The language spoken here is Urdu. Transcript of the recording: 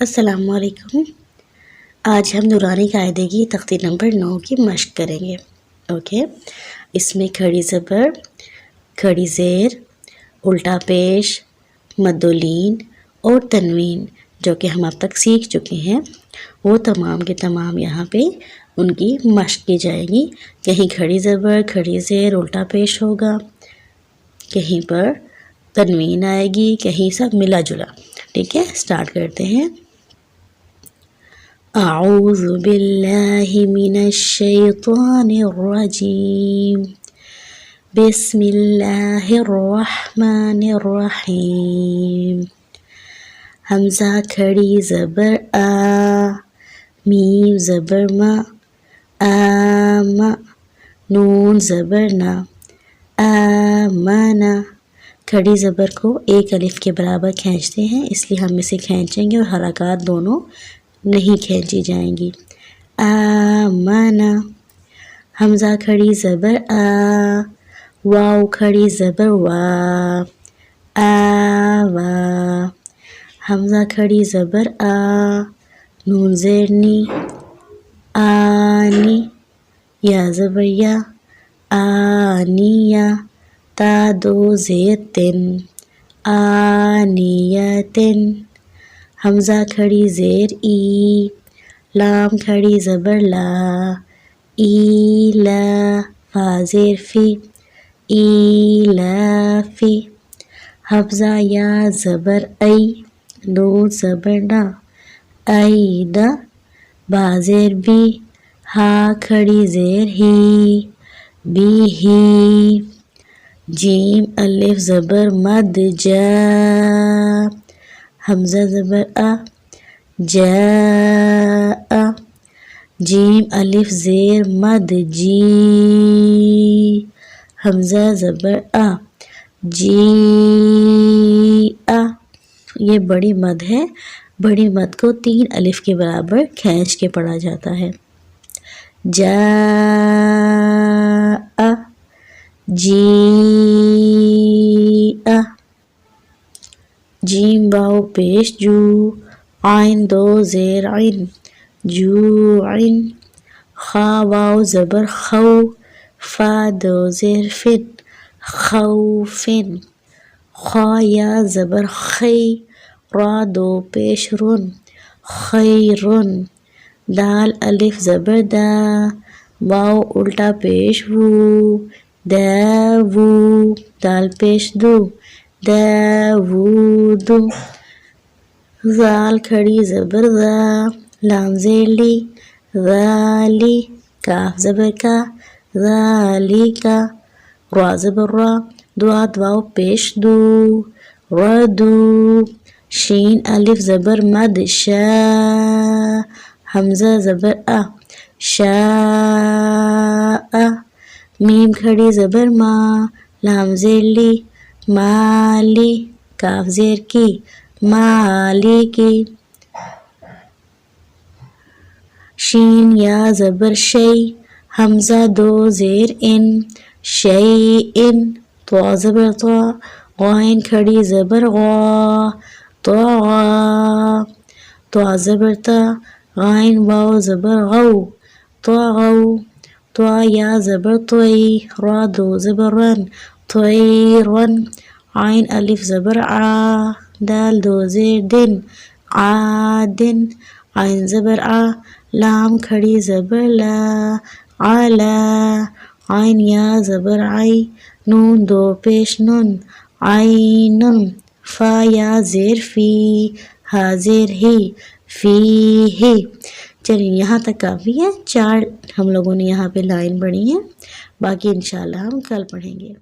السلام علیکم۔ آج ہم نورانی قاعدے کی تختی نمبر 9 کی مشق کریں گے۔ اوکے، اس میں کھڑی زبر، کھڑی زیر، الٹا پیش، مدولین اور تنوین جو کہ ہم اب تک سیکھ چکے ہیں، وہ تمام کے تمام یہاں پہ ان کی مشق کی جائے گی۔ کہیں کھڑی زبر، کھڑی زیر، الٹا پیش ہوگا، کہیں پر تنوین آئے گی، کہیں سب ملا جلا۔ ٹھیک ہے، سٹارٹ کرتے ہیں۔ اعوذ باللہ من الشیطان الرجیم، بسم اللہ الرحمن الرحیم۔ حمزہ کھڑی زبر آ، میم زبر ما، آم، نون زبر نا، آمنا۔ کھڑی زبر کو ایک الف کے برابر کھینچتے ہیں، اس لیے ہم اسے کھینچیں گے اور حرکات دونوں نہیں کھینچی جائیں گی۔ آمنا۔ حمزہ کھڑی زبر آ، واو کھڑی زبر وا، آوا۔ حمزہ کھڑی زبر آ، نون زیر نی، آنی۔ یا زبر یا، آنیہ۔ تا دو زیر تن، آنیتن۔ حمزہ کھڑی زیر ای، لام کھڑی زبر لا، ایلا۔ فا زیر فی، ایلافی۔ حمزہ یا زبر ای، نون زبر نا، اینا۔ با زیر بی، ہا کھڑی زیر ہی، بی ہی۔ جیم الف زبر مد جا، حمزہ زبر آ، جاء۔ جیم الف زیر مد جی، حمزہ زبر آ، جیء۔ یہ بڑی مد ہے، بڑی مد کو 3 الف کے برابر کھینچ کے پڑھا جاتا ہے۔ جاء، جیء۔ جیم واو پیش جو، عین دو زیر عین، جوعن۔ خا واو زبر خو، فا دو زیر فن، خوفن۔ خا یا زبر خی، را دو پیش رن، خیرن۔ دال الف زبر دا، واو الٹا پیش وو، داوو۔ دال پیش دو، داوودو۔ زال کھڑی زبر زا، لام زیر لی، ذالی۔ کاف زبر کا، ذالکا۔ را زبر را، دواد واو پیش دو، ردو۔ شین الف زبر مد شا، حمزہ زبر آ، شاء۔ میم کھڑی زبر ما، لام زیر لی، مالی۔ کاف زیر کی، مالی کی۔ شین یا زبر شی، حمزہ دو زیر ان، شیئن۔ طا زبر طا، غائن کھڑی زبر غا، طغا۔ طا زبر تا، غائن واو زبر غو، طغو۔ طا یا زبر طوی، را دو زبر رن، طیرن۔ عین الف زبر عا، دال دو زیر دن، عادن۔ عین زبر آ، لام کھڑی زبر لا، علا۔ عین یا زبر عی، نون دو پیش نن، عینن۔ فا یا زیر فی، ہا زیر ہی، فی ہی۔ چلیے یہاں تک کافی ہے، 4 ہم لوگوں نے یہاں پہ لائن پڑھی ہیں، باقی انشاءاللہ ہم کل پڑھیں گے۔